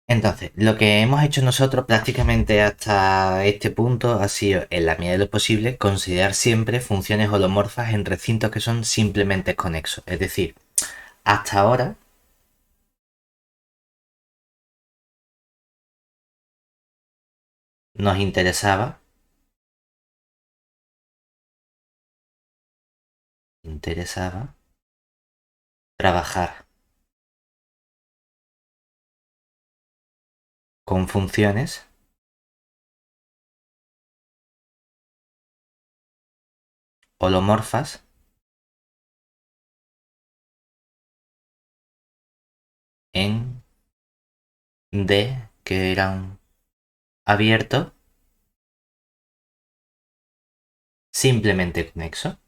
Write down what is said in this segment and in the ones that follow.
Entonces, lo que hemos hecho nosotros prácticamente hasta este punto ha sido, en la medida de lo posible, considerar siempre funciones holomorfas en recintos que son simplemente conexos. Es decir, hasta ahora nos interesaba trabajar con funciones holomorfas en D que eran abiertos, simplemente conexo.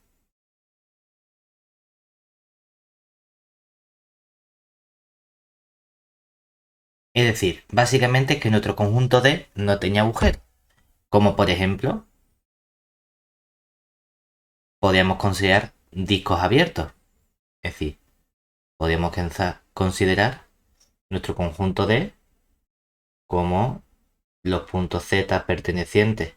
Es decir, básicamente que nuestro conjunto D no tenía agujero. Como por ejemplo, podíamos considerar discos abiertos. Es decir, podíamos considerar nuestro conjunto D como los puntos Z pertenecientes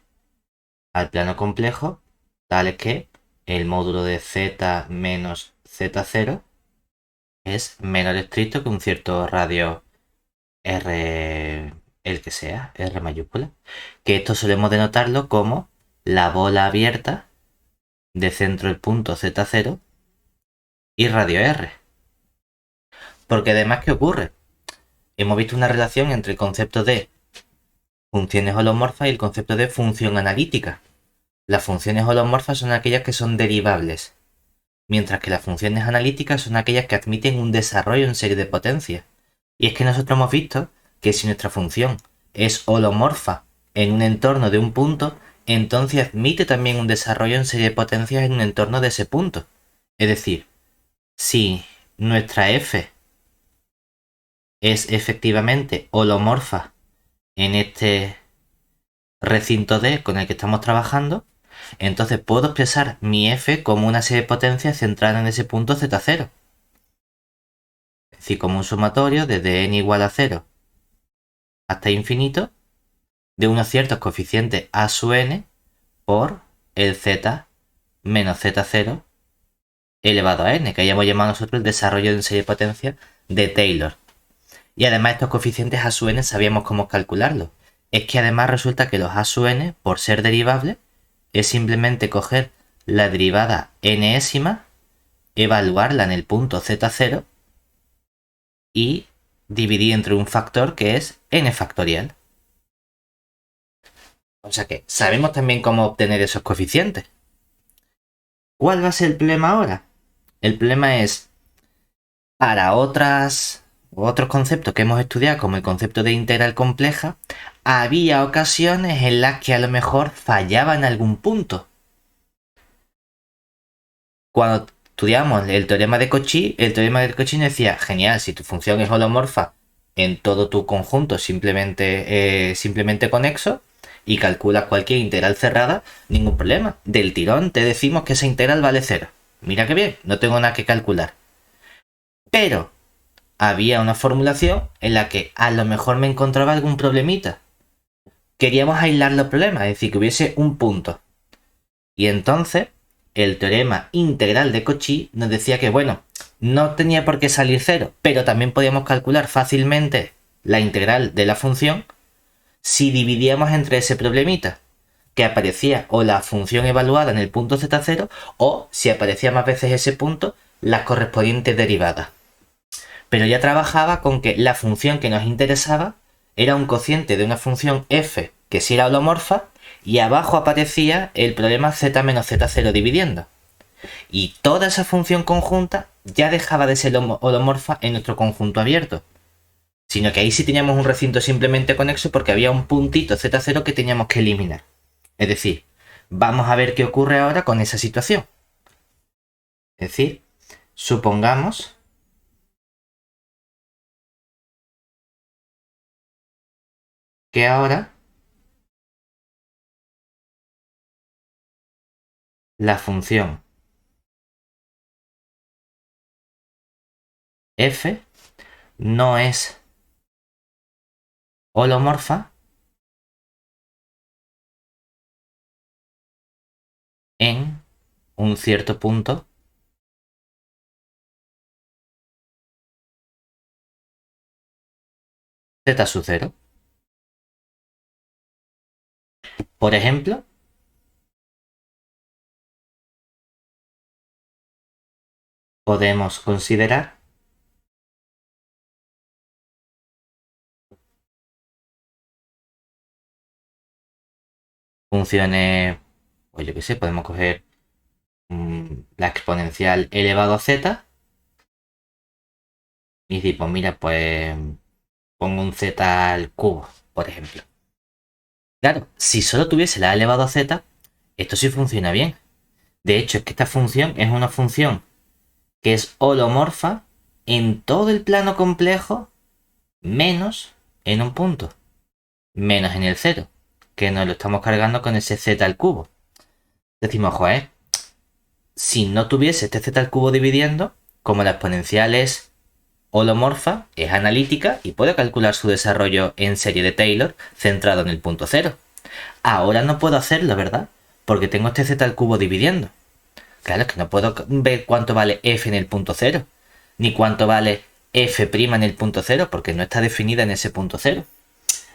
al plano complejo, tales que el módulo de Z menos Z0 es menor estricto que un cierto radio R, el que sea, R mayúscula, que esto solemos denotarlo como la bola abierta de centro el punto Z0 y radio R. Porque además, ¿qué ocurre? Hemos visto una relación entre el concepto de funciones holomorfas y el concepto de función analítica. Las funciones holomorfas son aquellas que son derivables, mientras que las funciones analíticas son aquellas que admiten un desarrollo en serie de potencias. Y es que nosotros hemos visto que si nuestra función es holomorfa en un entorno de un punto, entonces admite también un desarrollo en serie de potencias en un entorno de ese punto. Es decir, si nuestra f es efectivamente holomorfa en este recinto D con el que estamos trabajando, entonces puedo expresar mi f como una serie de potencias centrada en ese punto z0. Es decir, como un sumatorio desde n igual a 0 hasta infinito de unos ciertos coeficientes a sub n por el z menos z0 elevado a n, que hayamos llamado nosotros el desarrollo de una serie de potencias de Taylor. Y además estos coeficientes a sub n sabíamos cómo calcularlos. Es que además resulta que los a sub n, por ser derivables, es simplemente coger la derivada enésima, evaluarla en el punto z0 y dividir entre un factor que es n factorial. O sea que sabemos también cómo obtener esos coeficientes. ¿Cuál va a ser el problema ahora? El problema es para otros conceptos que hemos estudiado, como el concepto de integral compleja, había ocasiones en las que a lo mejor fallaba en algún punto. Cuando estudiamos el teorema de Cauchy, el teorema de Cauchy decía, genial, si tu función es holomorfa en todo tu conjunto simplemente conexo y calculas cualquier integral cerrada, ningún problema. Del tirón te decimos que esa integral vale cero. Mira qué bien, no tengo nada que calcular. Pero había una formulación en la que a lo mejor me encontraba algún problemita. Queríamos aislar los problemas, es decir, que hubiese un punto. Y entonces el teorema integral de Cauchy nos decía que, bueno, no tenía por qué salir cero, pero también podíamos calcular fácilmente la integral de la función si dividíamos entre ese problemita, que aparecía o la función evaluada en el punto z0 o si aparecía más veces ese punto, las correspondientes derivadas. Pero ya trabajaba con que la función que nos interesaba era un cociente de una función f que sí era holomorfa y abajo aparecía el problema z menos z0 dividiendo. Y toda esa función conjunta ya dejaba de ser holomorfa en nuestro conjunto abierto. Sino que ahí sí teníamos un recinto simplemente conexo porque había un puntito z0 que teníamos que eliminar. Es decir, vamos a ver qué ocurre ahora con esa situación. Es decir, supongamos que ahora la función f no es holomorfa en un cierto punto z sub 0. Por ejemplo, podemos considerar funciones, pues yo qué sé, podemos coger la exponencial elevado a z y decir, pues mira, pues pongo un z al cubo, por ejemplo. Claro, si solo tuviese la elevado a z, esto sí funciona bien. De hecho, es que esta función es una función que es holomorfa en todo el plano complejo, menos en un punto, menos en el cero, que nos lo estamos cargando con ese z al cubo. Decimos, joder, si no tuviese este z al cubo dividiendo, como la exponencial es holomorfa, es analítica y puedo calcular su desarrollo en serie de Taylor centrado en el punto cero. Ahora no puedo hacerlo, ¿verdad? Porque tengo este z al cubo dividiendo. Claro, es que no puedo ver cuánto vale f en el punto cero, ni cuánto vale f' en el punto cero, porque no está definida en ese punto cero.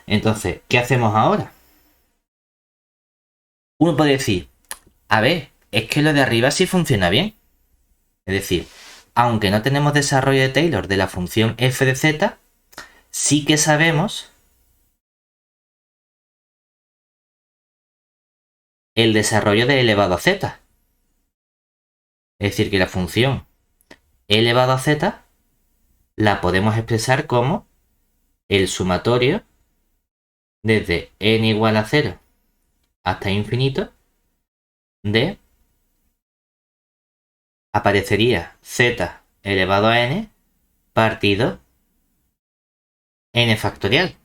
Entonces, ¿qué hacemos ahora? Uno puede decir, a ver, es que lo de arriba sí funciona bien. Es decir, aunque no tenemos desarrollo de Taylor de la función f de z, sí que sabemos el desarrollo de elevado a z. Es decir, que la función elevado a z la podemos expresar como el sumatorio desde n igual a 0 hasta infinito de, aparecería z elevado a n partido n factorial.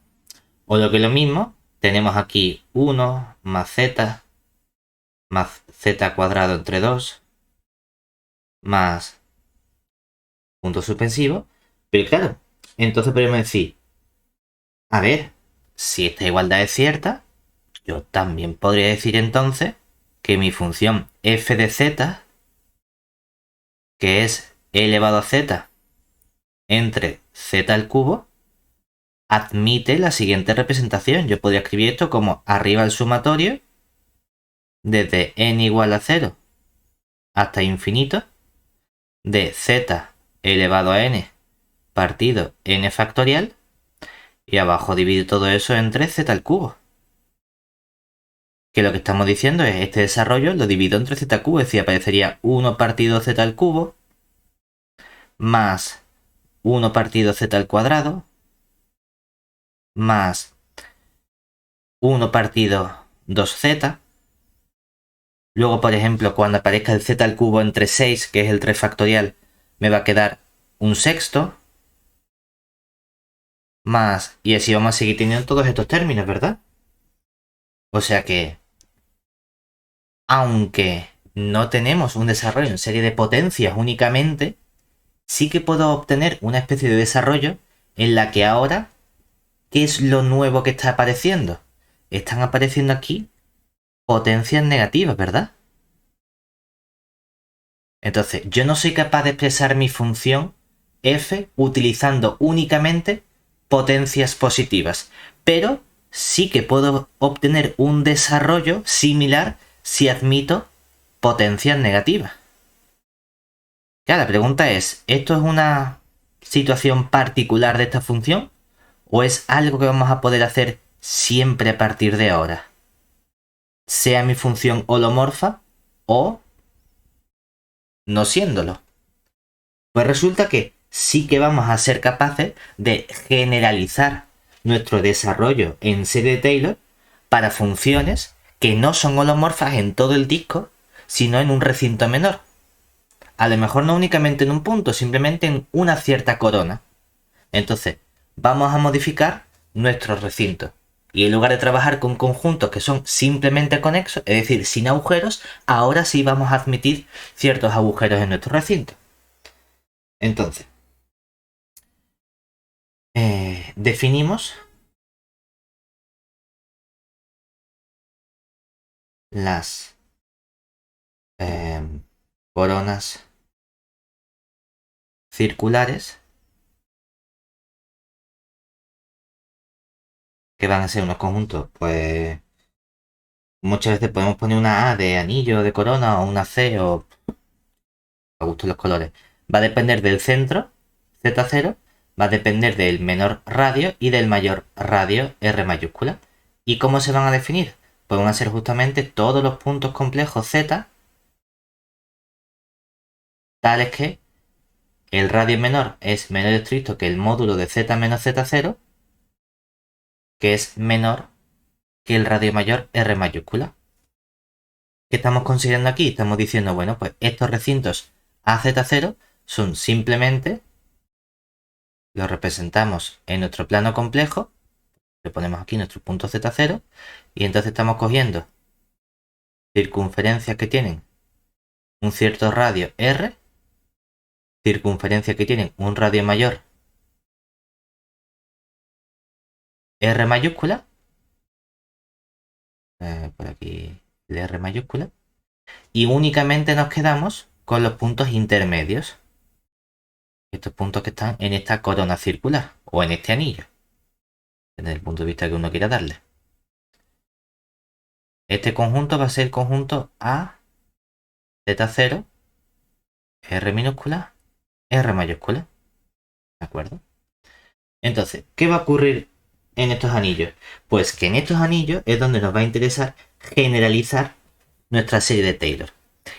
O lo que es lo mismo, tenemos aquí 1 más z cuadrado entre 2 más punto suspensivo. Pero claro, entonces podemos decir, a ver, si esta igualdad es cierta, yo también podría decir entonces que mi función f de z, que es e elevado a z entre z al cubo, admite la siguiente representación. Yo podría escribir esto como arriba el sumatorio desde n igual a 0 hasta infinito de z elevado a n partido n factorial y abajo dividir todo eso entre z al cubo. Que lo que estamos diciendo es este desarrollo lo divido entre z al cubo, es decir, aparecería 1 partido z al cubo más 1 partido z al cuadrado más 1 partido 2z. Luego, por ejemplo, cuando aparezca el z al cubo entre 6, que es el 3 factorial, me va a quedar un sexto. Más, y así vamos a seguir teniendo todos estos términos, ¿verdad? O sea que, aunque no tenemos un desarrollo en serie de potencias únicamente, sí que puedo obtener una especie de desarrollo en la que ahora, ¿qué es lo nuevo que está apareciendo? Están apareciendo aquí potencias negativas, ¿verdad? Entonces, yo no soy capaz de expresar mi función f utilizando únicamente potencias positivas, pero sí que puedo obtener un desarrollo similar si admito potencias negativas. Claro, la pregunta es, ¿esto es una situación particular de esta función o es algo que vamos a poder hacer siempre a partir de ahora? Sea mi función holomorfa o no siéndolo. Pues resulta que sí que vamos a ser capaces de generalizar nuestro desarrollo en serie de Taylor para funciones que no son holomorfas en todo el disco, sino en un recinto menor. A lo mejor no únicamente en un punto, simplemente en una cierta corona. Entonces, vamos a modificar nuestro recinto. Y en lugar de trabajar con conjuntos que son simplemente conexos, es decir, sin agujeros, ahora sí vamos a admitir ciertos agujeros en nuestro recinto. Entonces, definimos las coronas circulares, que van a ser unos conjuntos, pues muchas veces podemos poner una A de anillo, de corona, o una C, o a gusto los colores. Va a depender del centro, Z0, va a depender del menor radio y del mayor radio, R mayúscula. ¿Y cómo se van a definir? Pues van a ser justamente todos los puntos complejos Z, tales que el radio menor es menos estricto que el módulo de Z menos Z0, que es menor que el radio mayor R mayúscula. ¿Qué estamos considerando aquí? Estamos diciendo, bueno, pues estos recintos AZ0 son simplemente, los representamos en nuestro plano complejo, le ponemos aquí nuestro punto Z0, y entonces estamos cogiendo circunferencias que tienen un cierto radio R, circunferencias que tienen un radio mayor R mayúscula, por aquí el R mayúscula, y únicamente nos quedamos con los puntos intermedios, estos puntos que están en esta corona circular o en este anillo, desde el punto de vista que uno quiera darle. Este conjunto va a ser el conjunto A, Z0, R minúscula, R mayúscula. ¿De acuerdo? Entonces, ¿qué va a ocurrir en estos anillos? Pues que en estos anillos es donde nos va a interesar generalizar nuestra serie de Taylor.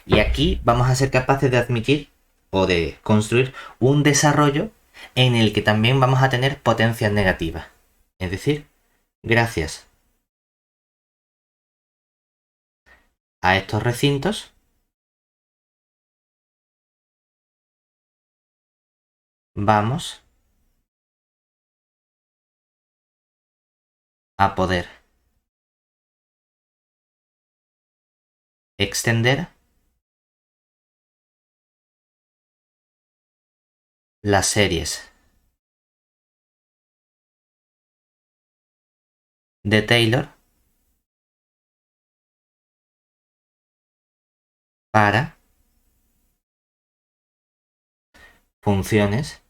Y aquí vamos a ser capaces de admitir o de construir un desarrollo en el que también vamos a tener potencias negativas. Es decir, gracias a estos recintos vamos a poder extender las series de Taylor para funciones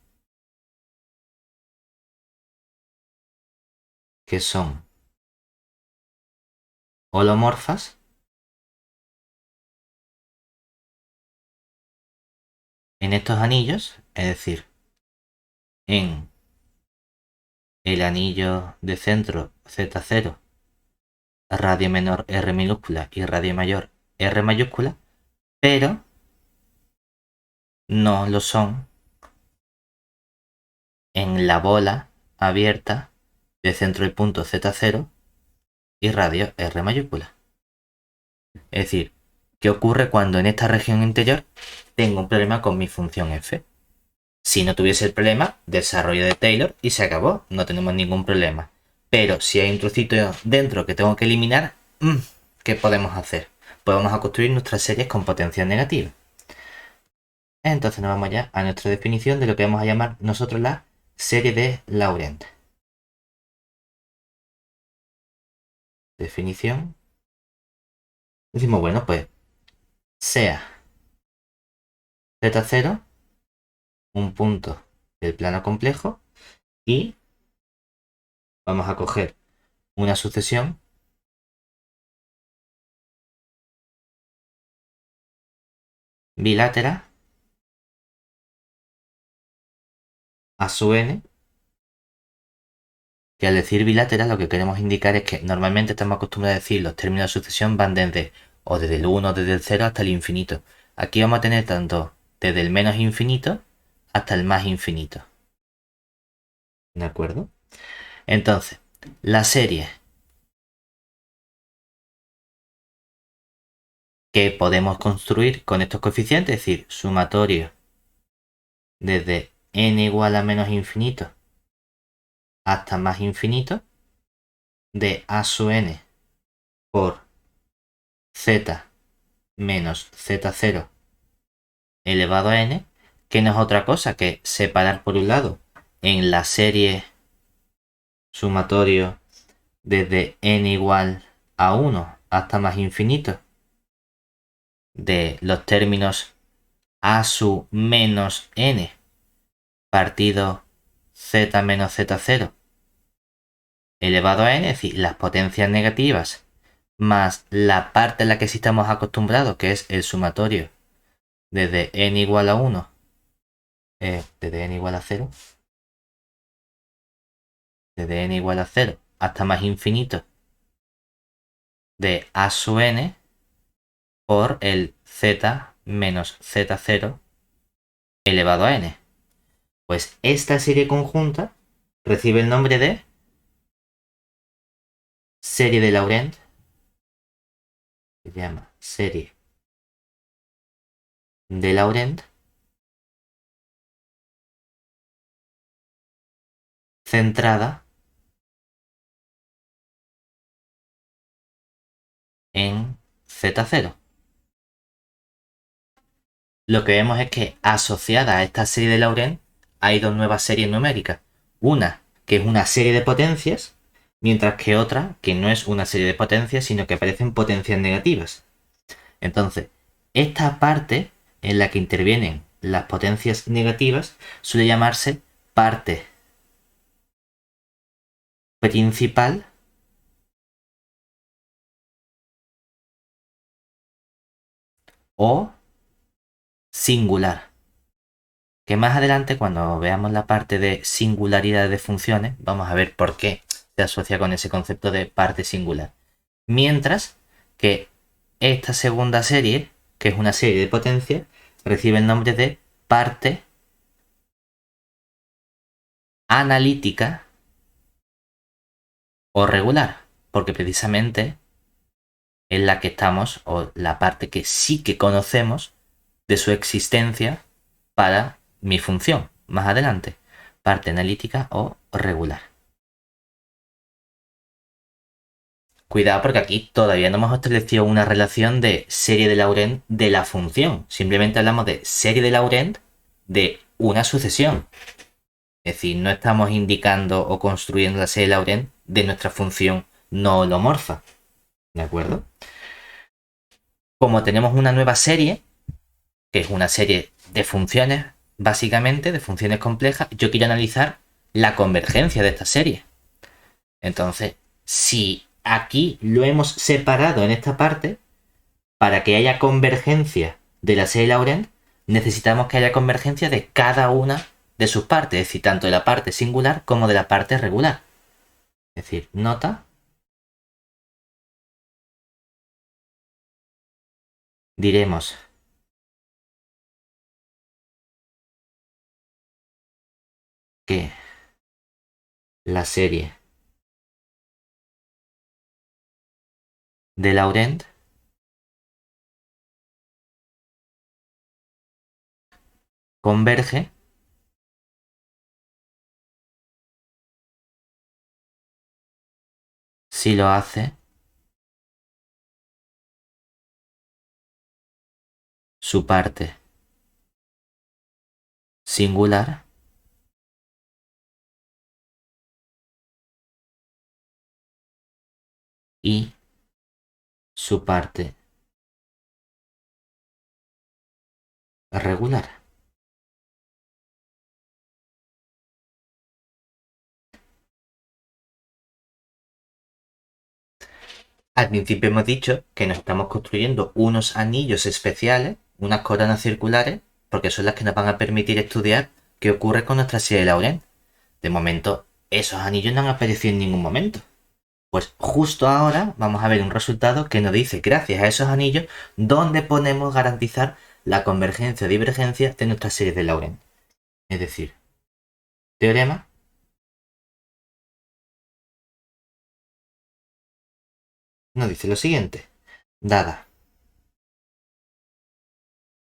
que son holomorfas en estos anillos, es decir, en el anillo de centro Z0, radio menor R minúscula y radio mayor R mayúscula, pero no lo son en la bola abierta de centro del punto Z0 y radio R mayúscula. Es decir, ¿qué ocurre cuando en esta región interior tengo un problema con mi función f? Si no tuviese el problema, desarrollo de Taylor y se acabó, no tenemos ningún problema. Pero si hay un trocito dentro que tengo que eliminar, ¿qué podemos hacer? Pues vamos a construir nuestras series con potencias negativas. Entonces nos vamos ya a nuestra definición de lo que vamos a llamar nosotros la serie de Laurent. Definición. Decimos, bueno, pues sea Z0 un punto del plano complejo y vamos a coger una sucesión bilátera a su n, que al decir bilátera lo que queremos indicar es que normalmente estamos acostumbrados a decir los términos de sucesión van desde el 1 o desde el 0 hasta el infinito. Aquí vamos a tener tanto desde el menos infinito hasta el más infinito. ¿De acuerdo? Entonces, la serie que podemos construir con estos coeficientes, es decir, sumatorio desde n igual a menos infinito hasta más infinito de a sub n por z menos z0 elevado a n, que no es otra cosa que separar por un lado en la serie sumatorio desde n igual a 1 hasta más infinito de los términos a su menos n partido z menos z0 elevado a n, es decir, las potencias negativas más la parte en la que sí estamos acostumbrados, que es el sumatorio desde n igual a 1, desde n igual a 0, desde n igual a 0 hasta más infinito de a sub n por el z menos z0 elevado a n. Pues esta serie conjunta recibe el nombre de serie de Laurent, se llama serie de Laurent, centrada en z0. Lo que vemos es que asociada a esta serie de Laurent hay dos nuevas series numéricas. Una que es una serie de potencias, mientras que otra que no es una serie de potencias, sino que aparecen potencias negativas. Entonces, esta parte en la que intervienen las potencias negativas suele llamarse parte principal o singular. Que más adelante, cuando veamos la parte de singularidad de funciones, vamos a ver por qué se asocia con ese concepto de parte singular. Mientras que esta segunda serie, que es una serie de potencias, recibe el nombre de parte analítica o regular, porque precisamente es la que estamos, o la parte que sí que conocemos de su existencia para mi función más adelante, parte analítica o regular. Cuidado porque aquí todavía no hemos establecido una relación de serie de Laurent de la función. Simplemente hablamos de serie de Laurent de una sucesión. Es decir, no estamos indicando o construyendo la serie de Laurent de nuestra función no holomorfa. ¿De acuerdo? Como tenemos una nueva serie, que es una serie de funciones, básicamente, de funciones complejas, yo quiero analizar la convergencia de esta serie. Entonces, si aquí lo hemos separado en esta parte, para que haya convergencia de la serie Laurent, necesitamos que haya convergencia de cada una de sus partes, es decir, tanto de la parte singular como de la parte regular. Es decir, nota, diremos que la serie de Laurent converge si lo hace su parte singular y su parte regular. Al principio hemos dicho que nos estamos construyendo unos anillos especiales, unas coronas circulares, porque son las que nos van a permitir estudiar qué ocurre con nuestra serie de Laurent. De momento, esos anillos no han aparecido en ningún momento. Pues justo ahora vamos a ver un resultado que nos dice, gracias a esos anillos, dónde podemos garantizar la convergencia o divergencia de nuestra serie de Laurent. Es decir, teorema nos dice lo siguiente. Dada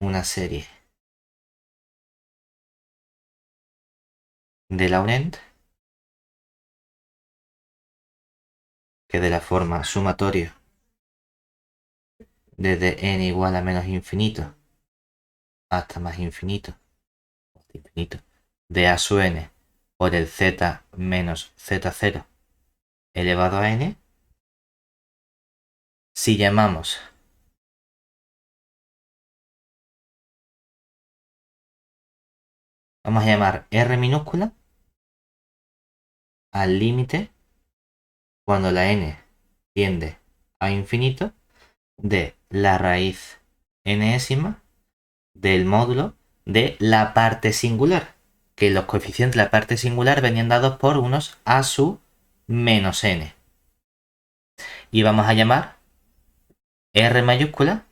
una serie de Laurent, que de la forma sumatorio desde n igual a menos infinito hasta más infinito, de a sub n por el z menos z0 elevado a n, Si llamamos vamos a llamar R minúscula al límite cuando la n tiende a infinito de la raíz enésima del módulo de la parte singular, que los coeficientes de la parte singular venían dados por unos a su menos n. Y vamos a llamar R mayúscula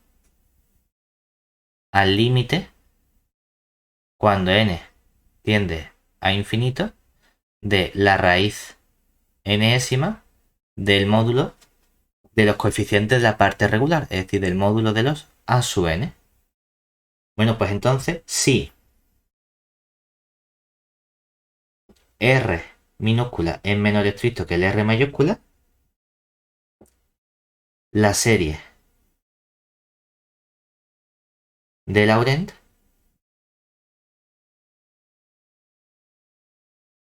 al límite cuando n tiende a infinito de la raíz enésima del módulo de los coeficientes de la parte regular, es decir, del módulo de los a sub n. Bueno, pues entonces, si R minúscula es menor estricto que el R mayúscula, la serie de Laurent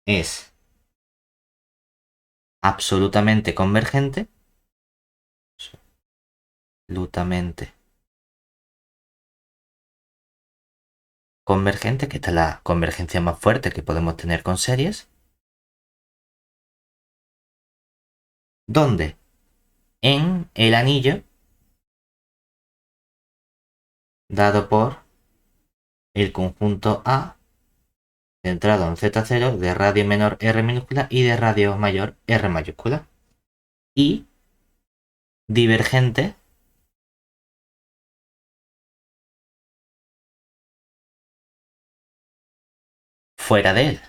es absolutamente convergente, que esta es la convergencia más fuerte que podemos tener con series, donde en el anillo dado por el conjunto A centrado en Z0 de radio menor R minúscula y de radio mayor R mayúscula, y divergente fuera de él.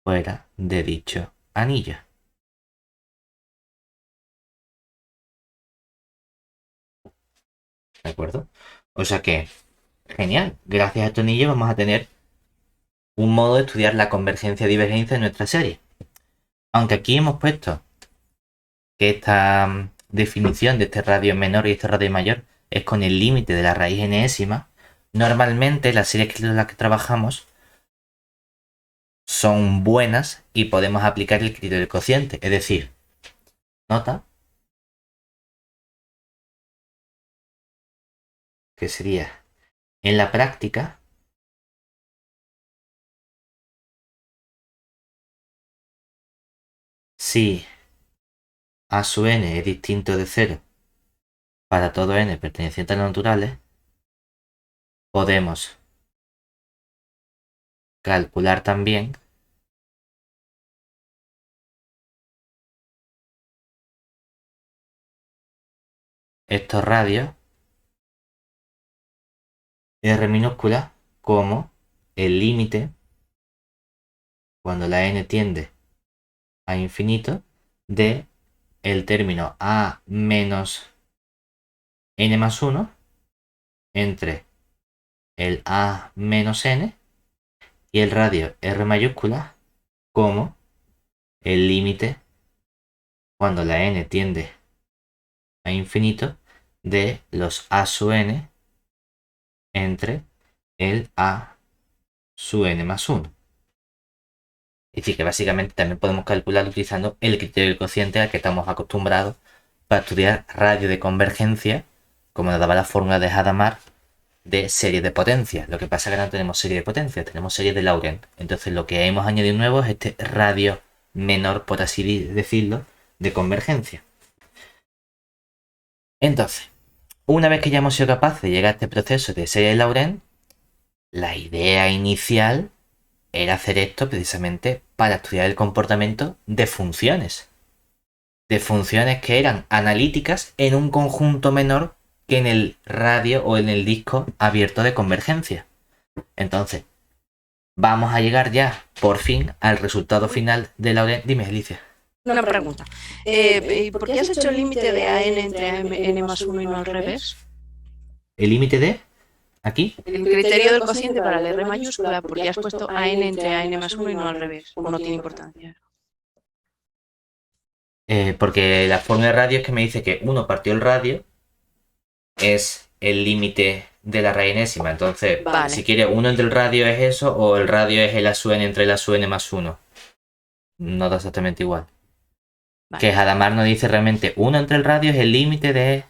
Fuera de dicho anillo. ¿De acuerdo? O sea que, genial. Gracias a este anillo vamos a tener un modo de estudiar la convergencia-divergencia en nuestra serie. Aunque aquí hemos puesto que esta definición de este radio menor y este radio mayor es con el límite de la raíz enésima, normalmente las series con las que trabajamos son buenas y podemos aplicar el criterio del cociente. Es decir, nota que sería en la práctica si a sub n es distinto de 0 para todo n perteneciente a los naturales, podemos calcular también estos radios R minúscula como el límite cuando la n tiende a infinito de el término a menos n más 1 entre el a menos n y el radio R mayúscula como el límite cuando la n tiende a infinito de los a sub n entre el a sub n más 1. Es decir, que básicamente también podemos calcular utilizando el criterio del cociente al que estamos acostumbrados para estudiar radio de convergencia, como nos daba la fórmula de Hadamard de serie de potencia. Lo que pasa es que no tenemos serie de potencia, tenemos serie de Laurent. Entonces lo que hemos añadido nuevo es este radio menor, por así decirlo, de convergencia. Entonces, una vez que ya hemos sido capaces de llegar a este proceso de serie de Laurent, la idea inicial era hacer esto precisamente para estudiar el comportamiento de funciones. De funciones que eran analíticas en un conjunto menor que en el radio o en el disco abierto de convergencia. Entonces, vamos a llegar ya, por fin, al resultado final de Laurent. Dime, Alicia. Una pregunta. ¿Por qué has hecho el límite de AN entre n más 1 y no al revés? ¿El límite de? ¿Aquí? El criterio del cociente para la R mayúscula, ¿por qué has puesto AN entre AN más 1 y no al revés? ¿O no tiene importancia? Porque la fórmula de radio es que me dice que 1 partido el radio es el límite de la raíz enésima. Entonces, vale. Si quiere, 1 entre el radio es eso, o el radio es el a sub n entre el a sub n más 1. No da exactamente igual. Que Vale, Hadamard nos dice realmente 1 entre el radio es el límite de...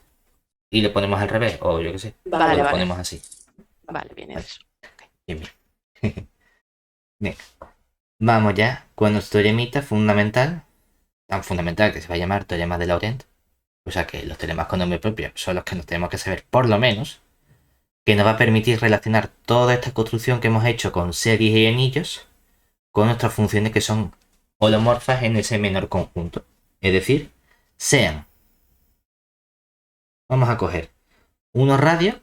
Y lo ponemos al revés, o yo qué sé. O vale, lo vale. ponemos así. Vale, viene Vale, eso. bien, bien. Bien. Vamos ya con nuestro teoremita fundamental. Tan fundamental que se va a llamar teorema de Laurent. O sea que los teoremas con nombre propio son los que nos tenemos que saber por lo menos. Que nos va a permitir relacionar toda esta construcción que hemos hecho con series y anillos con nuestras funciones que son holomorfas en ese menor conjunto. Es decir, sean, vamos a coger unos radios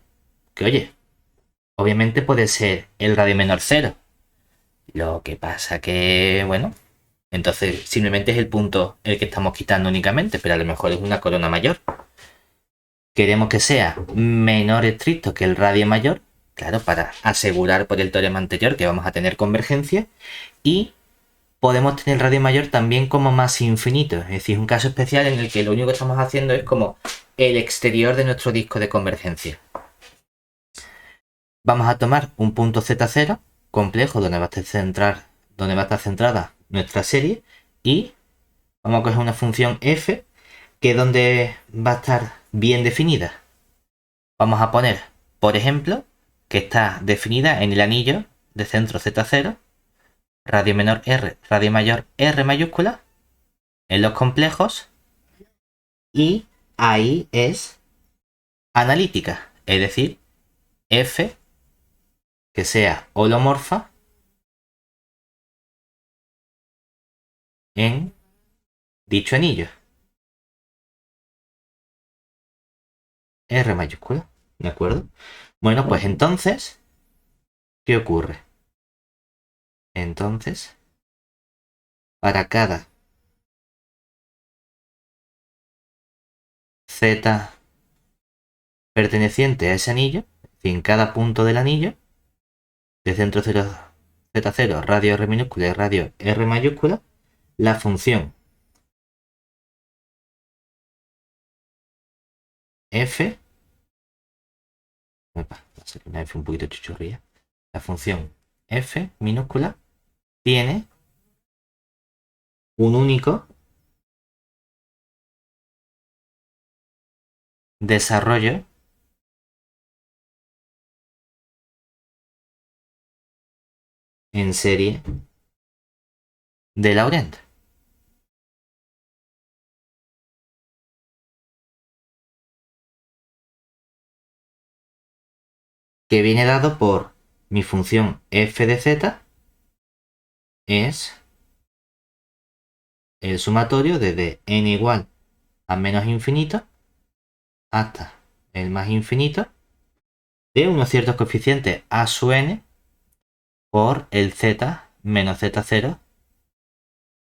que, oye, obviamente puede ser el radio menor cero. Lo que pasa que, bueno, entonces simplemente es el punto el que estamos quitando únicamente, pero a lo mejor es una corona mayor. Queremos que sea menor estricto que el radio mayor, claro, para asegurar por el teorema anterior que vamos a tener convergencia. Y podemos tener el radio mayor también como más infinito. Es decir, un caso especial en el que lo único que estamos haciendo es como el exterior de nuestro disco de convergencia. Vamos a tomar un punto Z0 complejo donde va a estar centrada nuestra serie y vamos a coger una función f que es donde va a estar bien definida. Vamos a poner, por ejemplo, que está definida en el anillo de centro Z0, radio menor R, radio mayor R mayúscula, en los complejos, y ahí es analítica, es decir, f que sea holomorfa en dicho anillo. R mayúscula, ¿de acuerdo? Bueno, pues entonces, ¿qué ocurre? Entonces, para cada z perteneciente a ese anillo, en cada punto del anillo, de centro 0, z0, radio R minúscula y radio R mayúscula, la función f, una f un poquito chuchurría, la función f minúscula tiene un único desarrollo en serie de Laurent. Que viene dado por mi función f de z es el sumatorio desde n igual a menos infinito hasta el más infinito de unos ciertos coeficientes a su n por el z menos z0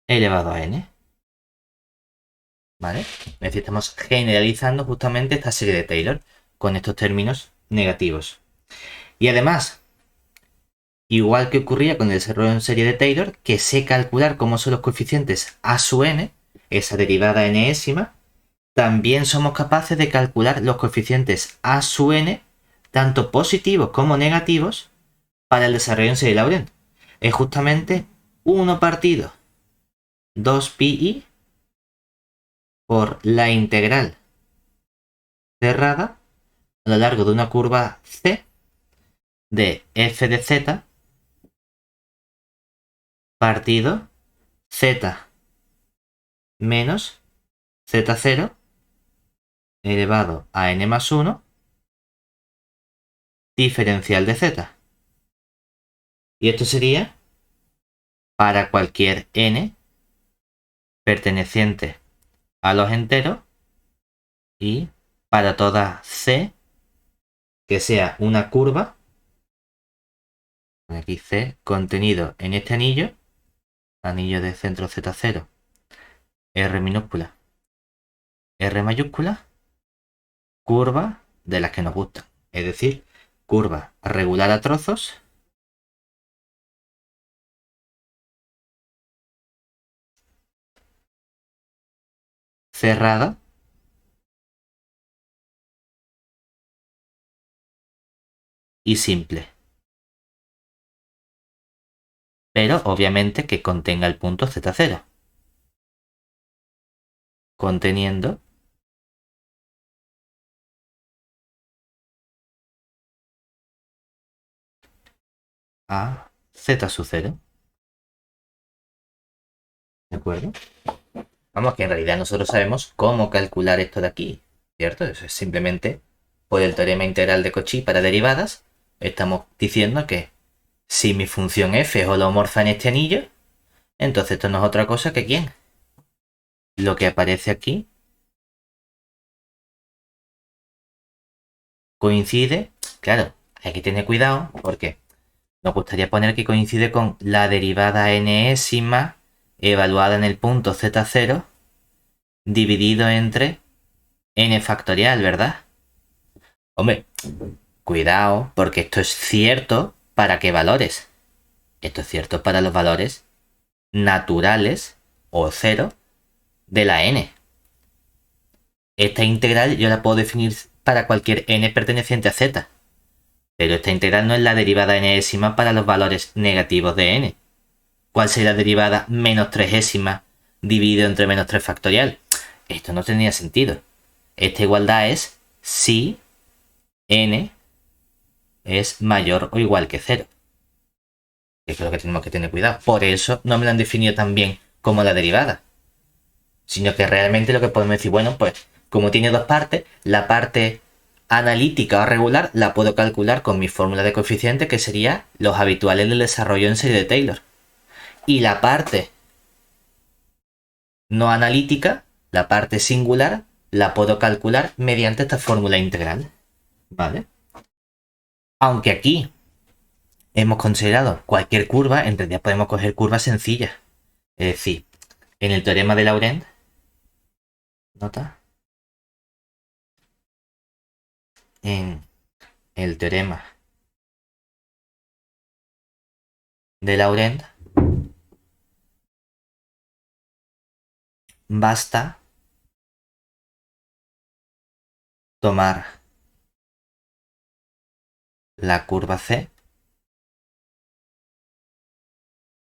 elevado a n. ¿Vale? Es decir, estamos generalizando justamente esta serie de Taylor con estos términos negativos. Y además, igual que ocurría con el desarrollo en serie de Taylor, que sé calcular cómo son los coeficientes a su n, esa derivada enésima, también somos capaces de calcular los coeficientes a su n, tanto positivos como negativos, para el desarrollo en serie de Laurent. Es justamente 1 partido 2pi por la integral cerrada a lo largo de una curva C de f de z partido z menos z0 elevado a n más 1 diferencial de z. Y esto sería para cualquier n perteneciente a los enteros y para toda c que sea una curva, aquí c contenido en este anillo, anillo de centro z0, r minúscula, r mayúscula, curva de las que nos gustan, es decir, curva regular a trozos cerrada y simple, pero obviamente que contenga el punto z0. conteniendo a z sub 0. ¿De acuerdo? Vamos, que en realidad nosotros sabemos cómo calcular esto de aquí, ¿cierto? Eso es simplemente por el teorema integral de Cauchy para derivadas. Estamos diciendo que si mi función f es holomorfa en este anillo, entonces esto no es otra cosa que ¿quién? Lo que aparece aquí coincide, claro, hay que tener cuidado porque nos gustaría poner que coincide con la derivada enésima evaluada en el punto z0 dividido entre n factorial, ¿verdad? Hombre, cuidado, porque esto es cierto para qué valores. Esto es cierto para los valores naturales o cero de la n. Esta integral yo la puedo definir para cualquier n perteneciente a z. Pero esta integral no es la derivada enésima para los valores negativos de n. ¿Cuál sería la derivada menos tresésima dividido entre menos 3 factorial? Esto no tenía sentido. Esta igualdad es si n es mayor o igual que 0. Eso es lo que tenemos que tener cuidado. Por eso no me lo han definido tan bien como la derivada. Sino que realmente lo que podemos decir, bueno, pues como tiene dos partes, la parte analítica o regular la puedo calcular con mi fórmula de coeficiente, que sería los habituales del desarrollo en serie de Taylor. Y la parte no analítica, la parte singular, la puedo calcular mediante esta fórmula integral. ¿Vale? Aunque aquí hemos considerado cualquier curva, en realidad podemos coger curvas sencillas. Es decir, en el teorema de Laurent, nota, en el teorema de Laurent, basta tomar la curva C,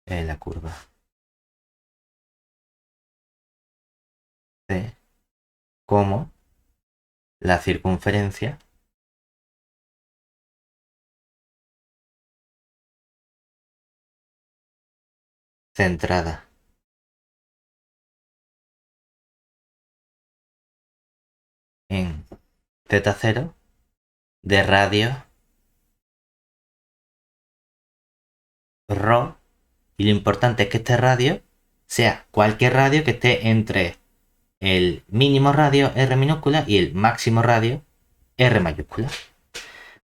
la curva C como la circunferencia centrada en z0 de radio ρ, y lo importante es que este radio sea cualquier radio que esté entre el mínimo radio R minúscula y el máximo radio R mayúscula.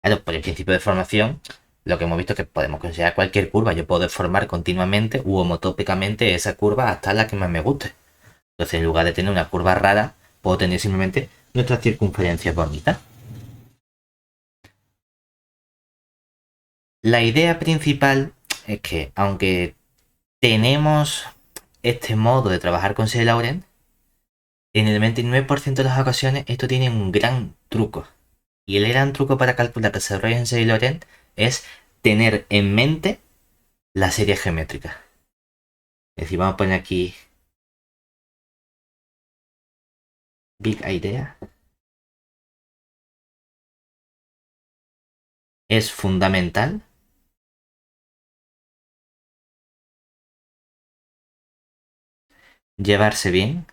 Claro, por el principio de formación, lo que hemos visto es que podemos considerar cualquier curva. Yo puedo deformar continuamente u homotópicamente esa curva hasta la que más me guste. Entonces, en lugar de tener una curva rara, puedo tener simplemente nuestras circunferencias bonitas. La idea principal es que, aunque tenemos este modo de trabajar con serie Laurent, en el 29% de las ocasiones esto tiene un gran truco. Y el gran truco para calcular desarrollos en serie Laurent es tener en mente la serie geométrica. Es decir, vamos a poner aquí Big Idea. Es fundamental llevarse bien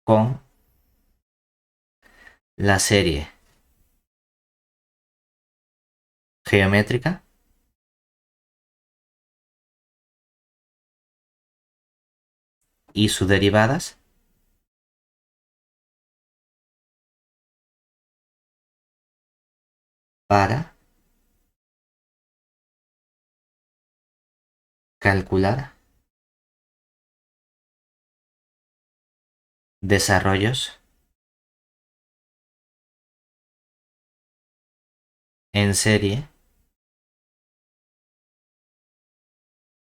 con la serie geométrica y sus derivadas para calcular desarrollos en serie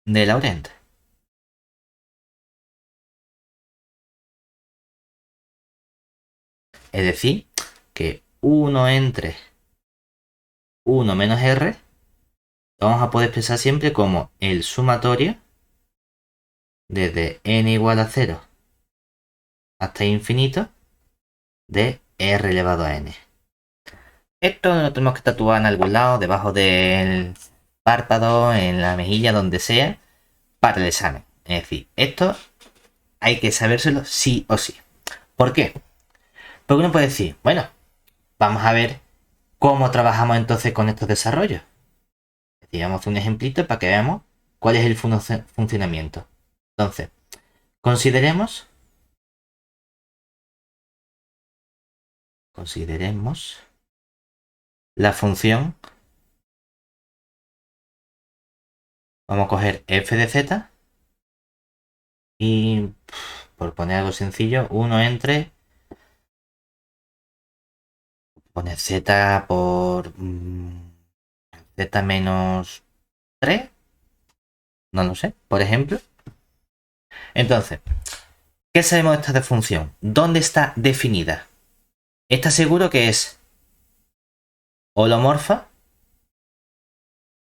de Laurent. Es decir, que 1 entre 1 menos R lo vamos a poder expresar siempre como el sumatorio desde n igual a 0 hasta infinito de r elevado a n. Esto lo tenemos que tatuar en algún lado, debajo del párpado, en la mejilla, donde sea, para el examen. Es decir, esto hay que sabérselo sí o sí. ¿Por qué? Porque uno puede decir, bueno, vamos a ver cómo trabajamos entonces con estos desarrollos. Vamos a hacer un ejemplito para que veamos cuál es el funcionamiento. Entonces, consideremos la función. Vamos a coger f de z y, por poner algo sencillo, 1 entre, poner z por z menos 3, no lo sé, por ejemplo. Entonces, ¿qué sabemos de esta función? ¿Dónde está definida? Está seguro que es holomorfa.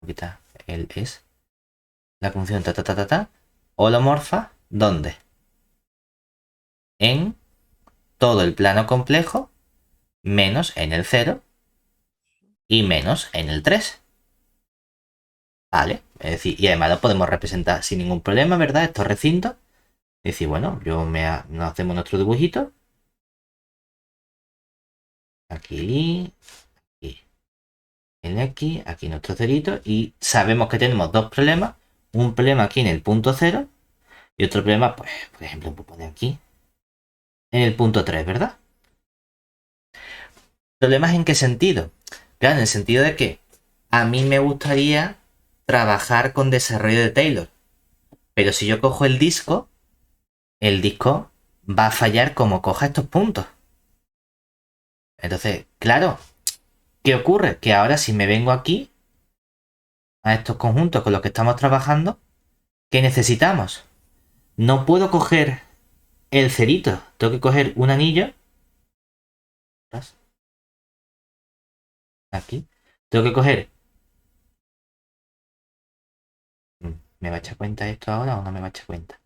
Ahorita él es la función holomorfa, ¿dónde? En todo el plano complejo, menos en el 0 y menos en el 3. ¿Vale? Es decir, y además lo podemos representar sin ningún problema, ¿verdad? Estos recintos. Es decir, bueno, nos hacemos nuestro dibujito. Aquí, aquí, en aquí, aquí nuestro cerito. Y sabemos que tenemos dos problemas. Un problema aquí en el punto 0 y otro problema, pues, por ejemplo, puedo poner aquí en el punto 3, ¿verdad? ¿Problemas en qué sentido? Claro, en el sentido de que a mí me gustaría trabajar con desarrollo de Taylor. Pero si yo cojo el disco va a fallar como coja estos puntos. Entonces, claro, ¿qué ocurre? Que ahora si me vengo aquí a estos conjuntos con los que estamos trabajando, ¿qué necesitamos? No puedo coger el cerito, tengo que coger un anillo. Aquí. Tengo que coger. ¿Me va a echar cuenta esto ahora o no me va a echar cuenta?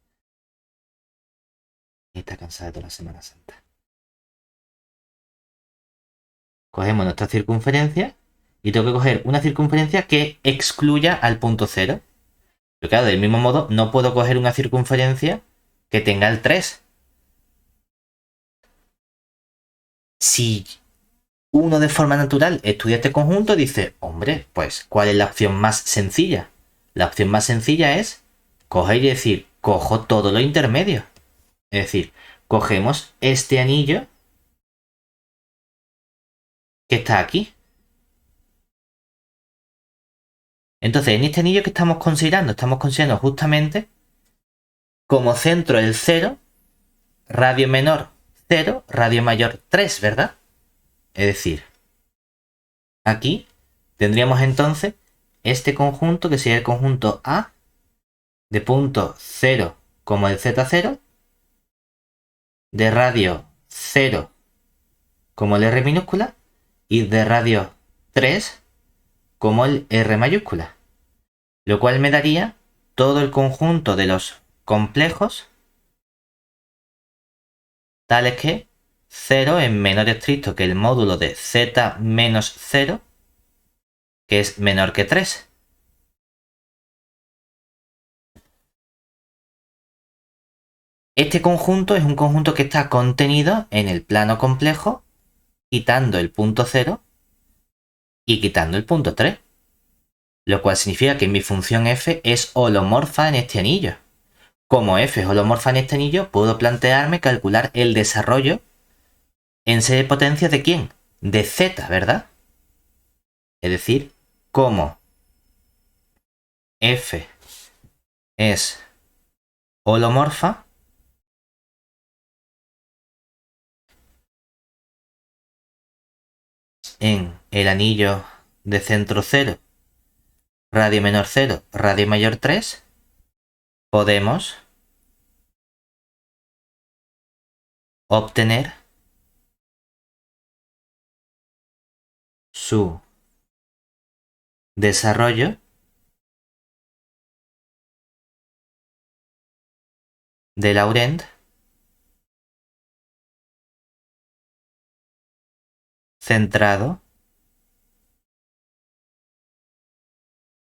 Y está cansada de toda la Semana Santa. Cogemos nuestra circunferencia y tengo que coger una circunferencia que excluya al punto 0. Pero claro, del mismo modo, no puedo coger una circunferencia que tenga el 3. Si uno de forma natural estudia este conjunto, dice, hombre, pues, ¿cuál es la opción más sencilla? La opción más sencilla es coger y decir, cojo todo lo intermedio. Es decir, cogemos este anillo que está aquí. Entonces, en este anillo que estamos considerando justamente como centro el 0, radio menor 0, radio mayor 3, ¿verdad? Es decir, aquí tendríamos entonces este conjunto que sería el conjunto A de punto 0 como el Z0, de radio 0 como el R minúscula y de radio 3 como el R mayúscula. Lo cual me daría todo el conjunto de los complejos tales que 0 es menor estricto que el módulo de z menos 0, que es menor que 3. Este conjunto es un conjunto que está contenido en el plano complejo, quitando el punto 0 y quitando el punto 3. Lo cual significa que mi función f es holomorfa en este anillo. Como f es holomorfa en este anillo, puedo plantearme calcular el desarrollo en serie de potencias de quién? De z, ¿verdad? Es decir, como f es holomorfa en el anillo de centro 0, radio menor 0, radio mayor 3, podemos obtener su desarrollo de Laurent centrado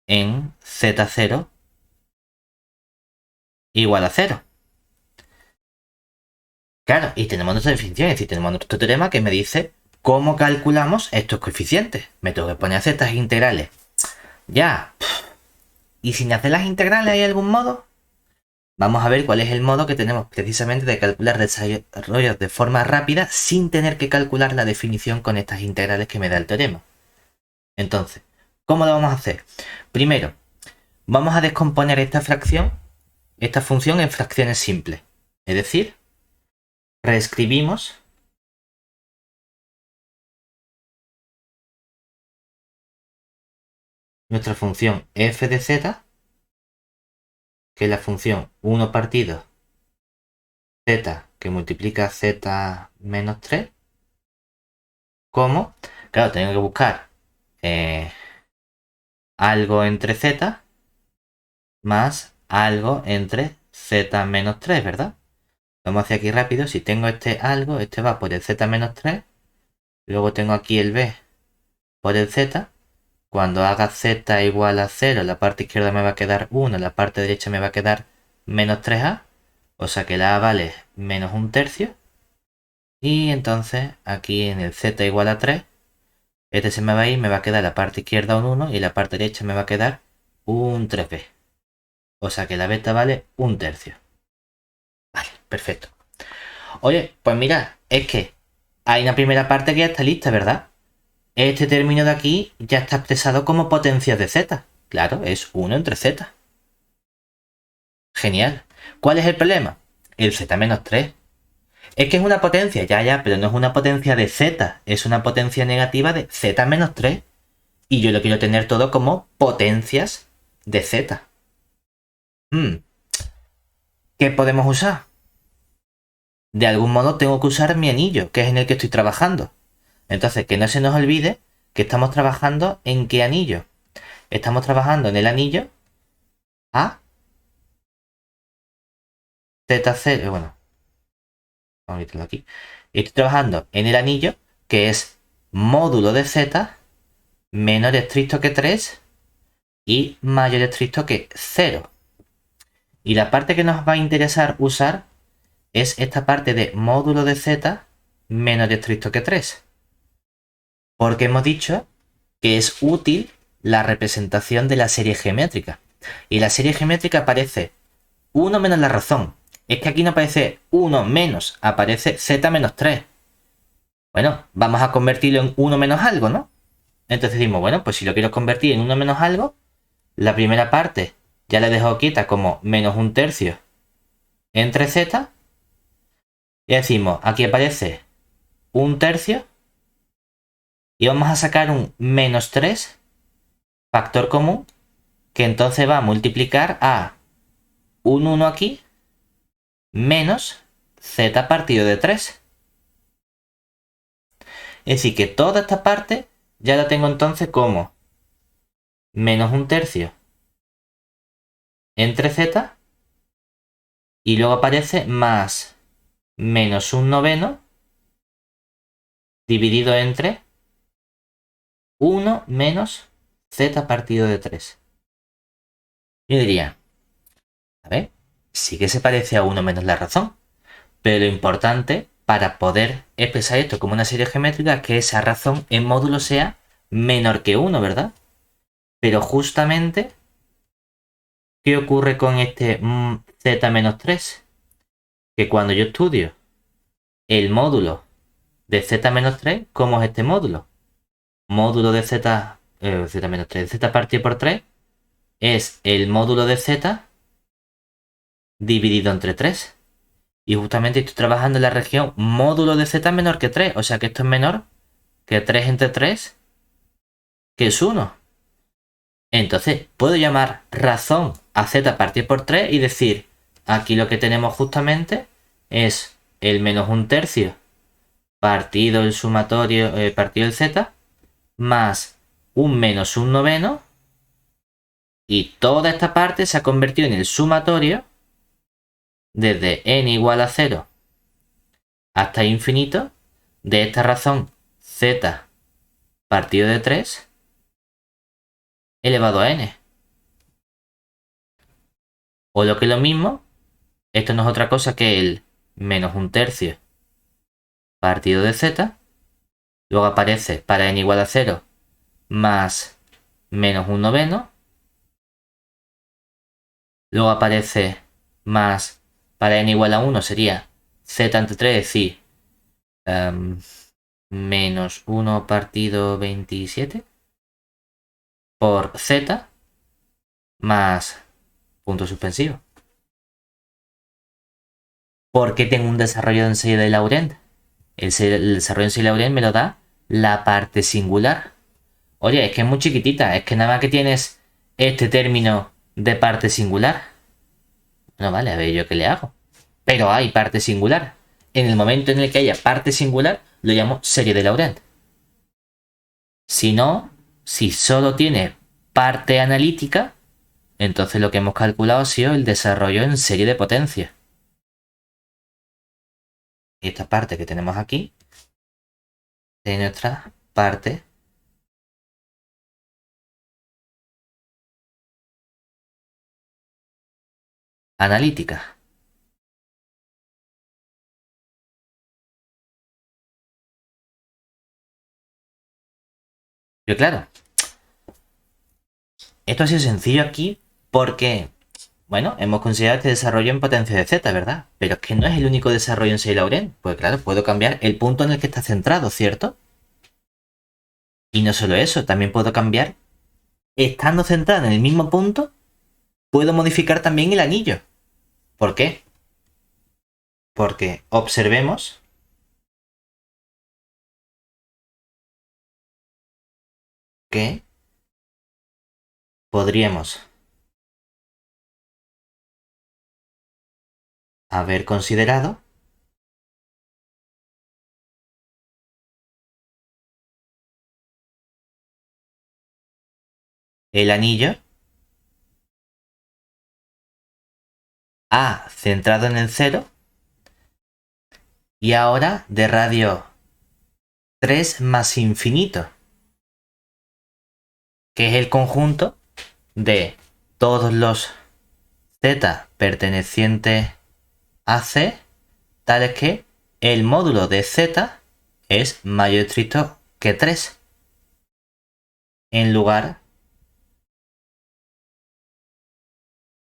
en Z0 igual a 0. Claro, y tenemos nuestra definición, es decir, tenemos nuestro teorema que me dice cómo calculamos estos coeficientes. Me tengo que poner a hacer estas integrales. Ya. ¿Y sin hacer las integrales hay algún modo? Vamos a ver cuál es el modo que tenemos precisamente de calcular desarrollos de forma rápida sin tener que calcular la definición con estas integrales que me da el teorema. Entonces, ¿cómo lo vamos a hacer? Primero, vamos a descomponer esta función en fracciones simples. Es decir, reescribimos nuestra función f de z, que es la función 1 partido z que multiplica z menos 3, como, claro, tengo que buscar algo entre z más algo entre z menos 3, ¿verdad? Vamos hacia aquí rápido. Si tengo este algo, este va por el z menos 3. Luego tengo aquí el b por el z. Cuando haga z igual a 0, la parte izquierda me va a quedar 1, la parte derecha me va a quedar menos 3a. O sea que la a vale menos 1/3. Y entonces aquí en el z igual a 3, este se me va a ir, me va a quedar la parte izquierda un 1 y la parte derecha me va a quedar un 3b. O sea que la beta vale 1/3. Vale, perfecto. Oye, pues mira, es que hay una primera parte que ya está lista, ¿verdad? Este término de aquí ya está expresado como potencias de z. Claro, es 1 entre z. Genial. ¿Cuál es el problema? El z menos 3. Es que es una potencia, ya, pero no es una potencia de z. Es una potencia negativa de z menos 3. Y yo lo quiero tener todo como potencias de z. ¿Qué podemos usar? De algún modo tengo que usar mi anillo, que es en el que estoy trabajando. Entonces, que no se nos olvide que estamos trabajando en qué anillo. Estamos trabajando en el anillo A, Z0, bueno, vamos a quitarlo aquí. Estoy trabajando en el anillo que es módulo de Z menor estricto que 3 y mayor estricto que 0. Y la parte que nos va a interesar usar es esta parte de módulo de Z menor estricto que 3. Porque hemos dicho que es útil la representación de la serie geométrica. Y la serie geométrica aparece 1 menos la razón. Es que aquí no aparece 1 menos, aparece z menos 3. Bueno, vamos a convertirlo en 1 menos algo, ¿no? Entonces decimos, bueno, pues si lo quiero convertir en 1 menos algo, la primera parte ya la dejo quieta como menos 1/3 entre z. Y decimos, aquí aparece 1/3 y vamos a sacar un menos 3 factor común, que entonces va a multiplicar a un 1 aquí menos z partido de 3. Es decir, que toda esta parte ya la tengo entonces como menos 1/3 entre z y luego aparece más menos 1/9 dividido entre 1 menos z partido de 3. Yo diría, a ver, sí que se parece a 1 menos la razón, pero lo importante para poder expresar esto como una serie geométrica es que esa razón en módulo sea menor que 1, ¿verdad? Pero justamente, ¿qué ocurre con este z menos 3? Que cuando yo estudio el módulo de z menos 3, ¿cómo es este módulo? Módulo de z menos 3, z partido por 3, es el módulo de z dividido entre 3. Y justamente estoy trabajando en la región módulo de z menor que 3. O sea que esto es menor que 3 entre 3, que es 1. Entonces, puedo llamar razón a z partido por 3 y decir, aquí lo que tenemos justamente es el menos 1/3 partido el sumatorio, partido el z, más un menos 1/9, y toda esta parte se ha convertido en el sumatorio desde n igual a 0 hasta infinito de esta razón z partido de 3 elevado a n. O lo que es lo mismo, esto no es otra cosa que el menos un tercio partido de z. Luego aparece para n igual a 0 más menos un noveno. Luego aparece más para n igual a 1 sería z entre 3, es decir, menos 1 partido 27 por z más punto suspensivo. ¿Por qué tengo un desarrollo en serie de Laurent? El desarrollo en serie de Laurent me lo da la parte singular. Oye, es que es muy chiquitita, es que nada más que tienes este término de parte singular. No vale, a ver yo qué le hago. Pero hay parte singular. En el momento en el que haya parte singular, lo llamo serie de Laurent. Si no, si solo tiene parte analítica, entonces lo que hemos calculado ha sido el desarrollo en serie de potencia. Y esta parte que tenemos aquí es nuestra parte analítica. Pero claro, esto ha sido sencillo aquí porque, bueno, hemos considerado este desarrollo en potencia de z, ¿verdad? Pero es que no es el único desarrollo en serie Laurent. Pues claro, puedo cambiar el punto en el que está centrado, ¿cierto? Y no solo eso, también puedo cambiar, estando centrado en el mismo punto, puedo modificar también el anillo. ¿Por qué? Porque observemos que podríamos haber considerado el anillo A centrado en el 0 y ahora de radio 3 más infinito, que es el conjunto de todos los z pertenecientes a C, tales que el módulo de z es mayor estricto que 3, en lugar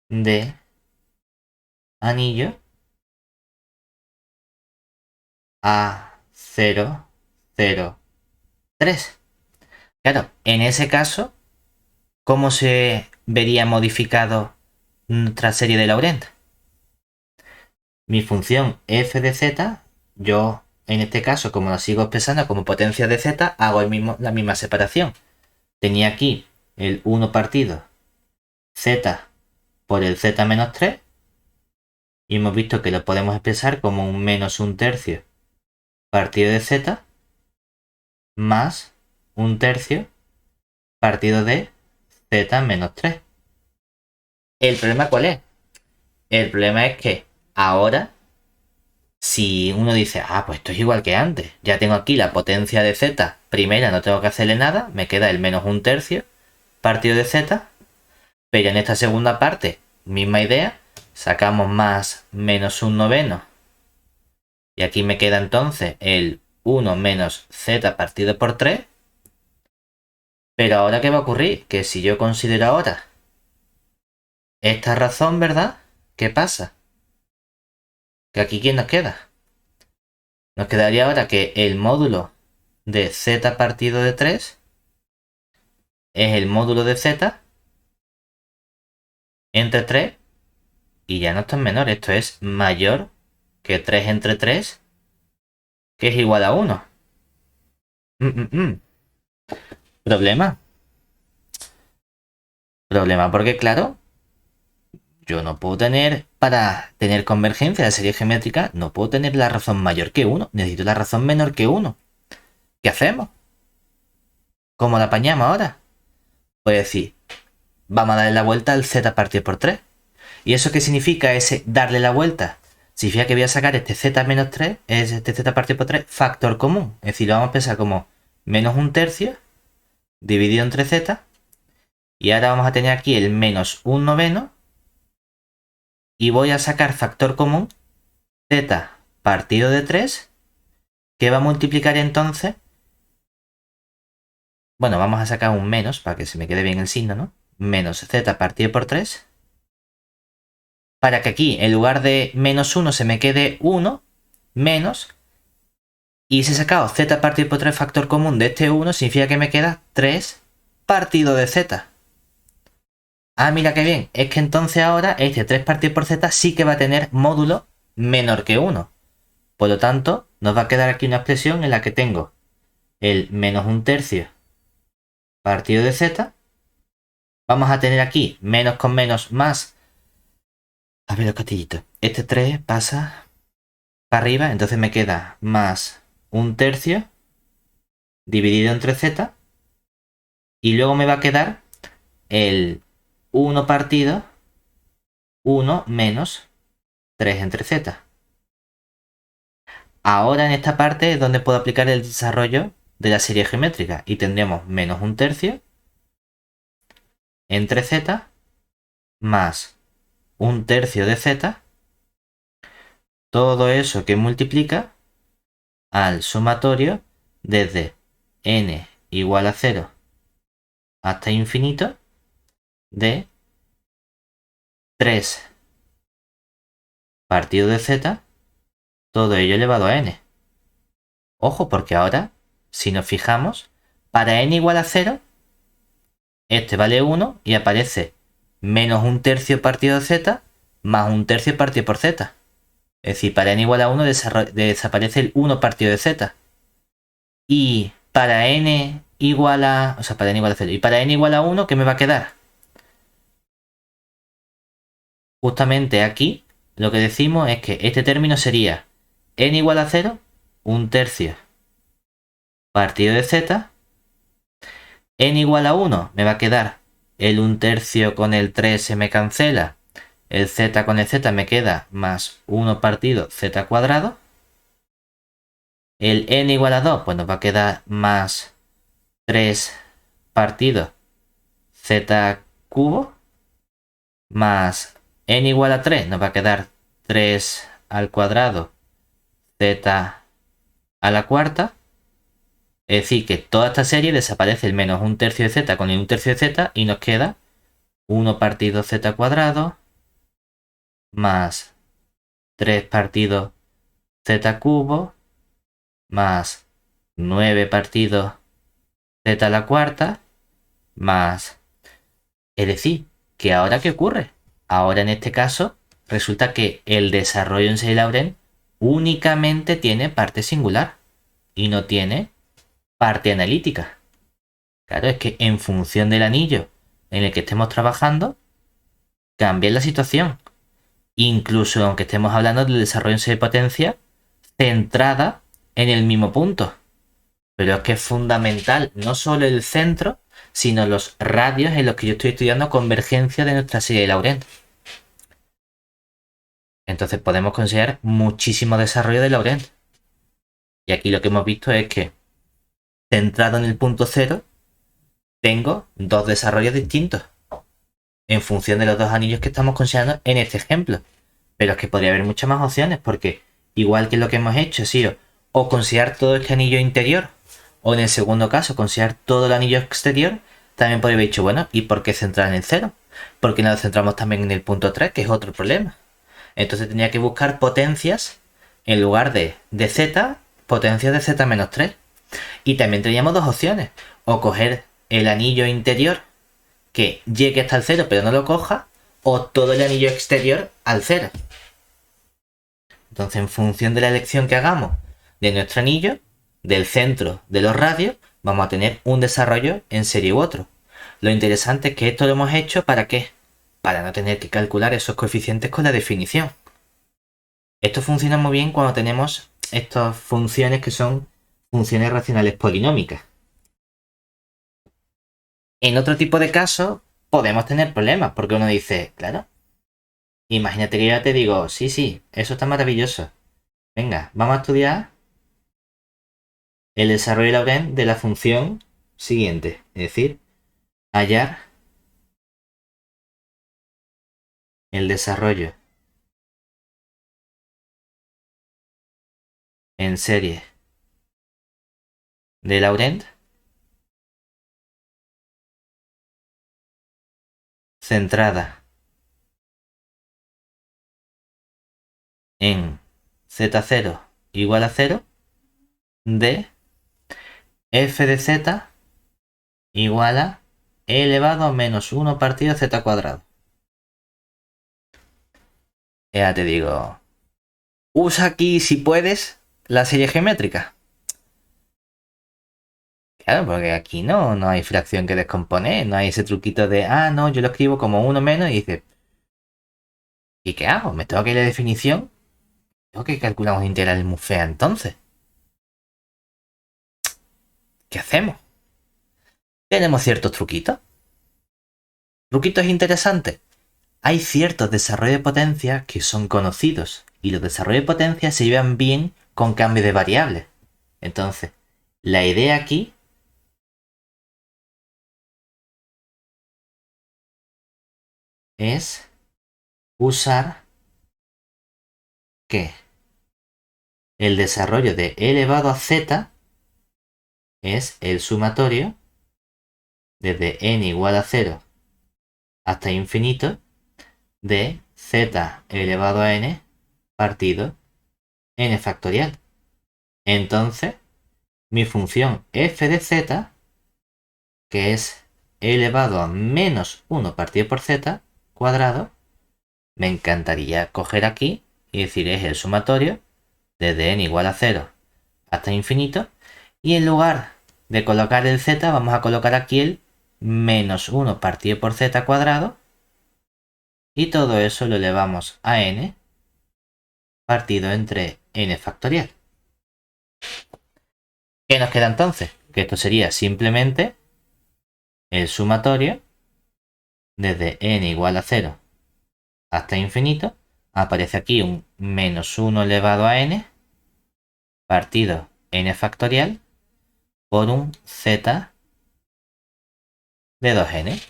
de anillo A0, 0, 3. Claro, en ese caso, ¿cómo se vería modificado nuestra serie de Laurent? Mi función f de z, yo en este caso, como la sigo expresando como potencia de z, hago la misma separación. Tenía aquí el 1 partido z por el z menos 3 y hemos visto que lo podemos expresar como un menos un tercio partido de z más un tercio partido de z menos 3. ¿El problema cuál es? El problema es que ahora, si uno dice, pues esto es igual que antes, ya tengo aquí la potencia de z primera, no tengo que hacerle nada, me queda el menos un tercio partido de z, pero en esta segunda parte, misma idea, sacamos más menos un noveno y aquí me queda entonces el 1 menos z partido por 3. Pero ahora, ¿qué va a ocurrir? Que si yo considero ahora esta razón, ¿verdad? ¿Qué pasa? Que aquí, ¿quién nos queda? Nos quedaría ahora que el módulo de z partido de 3 es el módulo de z entre 3 y ya no esto es menor, esto es mayor que 3 entre 3, que es igual a 1. Problema. Problema porque, claro, yo no puedo tener, para tener convergencia de serie geométrica, no puedo tener la razón mayor que 1. Necesito la razón menor que 1. ¿Qué hacemos? ¿Cómo la apañamos ahora? Pues decir, vamos a darle la vuelta al z partido por 3. ¿Y eso qué significa ese darle la vuelta? significa que voy a sacar este z menos 3, es este z partido por 3, factor común. Es decir, lo vamos a pensar como menos un tercio dividido entre z. Y ahora vamos a tener aquí el menos un noveno. Y voy a sacar factor común z partido de 3, que va a multiplicar entonces. Bueno, vamos a sacar un menos para que se me quede bien el signo, ¿no? Menos z partido por 3. Para que aquí, en lugar de menos 1, se me quede 1, menos. Y si he sacado z partido por 3 factor común de este 1, significa que me queda 3 partido de z. Ah, mira qué bien. Es que entonces ahora este 3 partido por z sí que va a tener módulo menor que 1. Por lo tanto, nos va a quedar aquí una expresión en la que tengo el menos un tercio partido de z. Vamos a tener aquí menos con menos más. A ver los castillitos. Este 3 pasa para arriba, entonces me queda más un tercio dividido entre z. Y luego me va a quedar el 1 partido 1 menos 3 entre z. Ahora en esta parte es donde puedo aplicar el desarrollo de la serie geométrica. Y tendremos menos un tercio entre z más un tercio de z. Todo eso que multiplica al sumatorio desde n igual a 0 hasta infinito de 3 partido de z, todo ello elevado a n. Ojo, porque ahora, si nos fijamos, para n igual a 0, este vale 1 y aparece menos un tercio partido de z más un tercio partido por z. Es decir, para n igual a 1 desaparece el 1 partido de z. Y para n igual a... O sea, para n igual a 0. Y para n igual a 1, ¿qué me va a quedar? Justamente aquí lo que decimos es que este término sería n igual a 0, un tercio partido de z. N igual a 1 me va a quedar el 1 tercio con el 3 se me cancela. El z con el z me queda más 1 partido z cuadrado. El n igual a 2 pues nos va a quedar más 3 partido z cubo. Más n igual a 3 nos va a quedar 3 al cuadrado z a la cuarta. Es decir, que toda esta serie desaparece el menos un tercio de z con el 1 tercio de z y nos queda 1 partido z cuadrado más 3 partido z cubo más 9 partido z a la cuarta más... Es decir, que ahora ¿qué ocurre? Ahora en este caso resulta que el desarrollo en Serie-Laurent únicamente tiene parte singular y no tiene parte analítica. Claro, es que en función del anillo en el que estemos trabajando, cambia la situación. Incluso aunque estemos hablando del desarrollo en serie potencia centrada en el mismo punto. Pero es que es fundamental no solo el centro, sino los radios en los que yo estoy estudiando convergencia de nuestra serie de Laurent. Entonces podemos considerar muchísimo desarrollo de Laurent. Y aquí lo que hemos visto es que, centrado en el punto cero, tengo dos desarrollos distintos en función de los dos anillos que estamos considerando en este ejemplo. Pero es que podría haber muchas más opciones porque, igual que lo que hemos hecho, ha sido o considerar todo este anillo interior o en el segundo caso considerar todo el anillo exterior. También podría haber dicho, bueno, ¿y por qué centrar en el 0? ¿Por qué no lo centramos también en el punto 3, que es otro problema? Entonces tenía que buscar potencias en lugar de z, potencias de z menos 3. Y también teníamos dos opciones. O coger el anillo interior que llegue hasta el 0 pero no lo coja, o todo el anillo exterior al 0. Entonces, en función de la elección que hagamos de nuestro anillo, del centro de los radios, vamos a tener un desarrollo en serie u otro. Lo interesante es que esto lo hemos hecho ¿para qué? Para no tener que calcular esos coeficientes con la definición. Esto funciona muy bien cuando tenemos estas funciones que son funciones racionales polinómicas. En otro tipo de casos podemos tener problemas, porque uno dice, claro, Imagínate que yo ya te digo, sí, sí, eso está maravilloso. Venga, vamos a estudiar el desarrollo de Laurent de la función siguiente. Es decir, hallar el desarrollo en serie de Laurent centrada en z0 igual a 0 de f de z igual a e elevado a menos 1 partido z cuadrado. Ya te digo, usa aquí, si puedes, la serie geométrica. Claro, porque aquí no hay fracción que descomponer, no hay ese truquito de, no, yo lo escribo como uno menos y dices, ¿y qué hago? ¿Me tengo que ir a la definición? ¿Tengo que calcular un integral muy fea entonces? ¿Qué hacemos? Tenemos ciertos truquitos. Truquitos interesantes. Hay ciertos desarrollos de potencia que son conocidos y los desarrollos de potencia se llevan bien con cambio de variables. Entonces, la idea aquí es usar que el desarrollo de e elevado a z es el sumatorio desde n igual a 0 hasta infinito de z elevado a n partido n factorial. Entonces, mi función f de z, que es e elevado a menos 1 partido por z cuadrado, me encantaría coger aquí y decir es el sumatorio desde n igual a 0 hasta infinito, y en lugar de colocar el z vamos a colocar aquí el menos 1 partido por z cuadrado, y todo eso lo elevamos a n partido entre n factorial. ¿Qué nos queda entonces? Que esto sería simplemente el sumatorio desde n igual a 0 hasta infinito. Aparece aquí un menos 1 elevado a n partido n factorial por un z de 2n.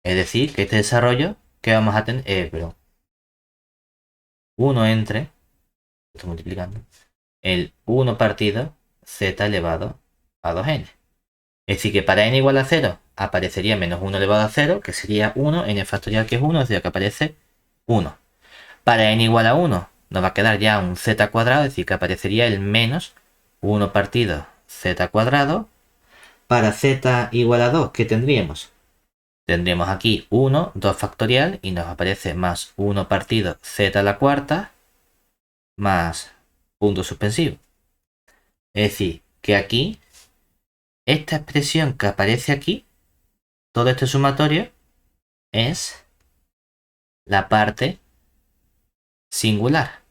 Es decir, que este desarrollo que vamos a tener, 1 entre, estoy multiplicando, el 1 partido z elevado a 2n. Es decir, que para n igual a 0 aparecería menos 1 elevado a 0, que sería 1, n factorial que es 1, es decir, que aparece 1. Para n igual a 1 nos va a quedar ya un z cuadrado, es decir, que aparecería el menos 1 partido z cuadrado. Para z igual a 2, ¿qué tendríamos? Tendríamos aquí 1, 2 factorial, y nos aparece más 1 partido z a la cuarta más punto suspensivo. Es decir, que aquí, esta expresión que aparece aquí, todo este sumatorio, es la parte singular.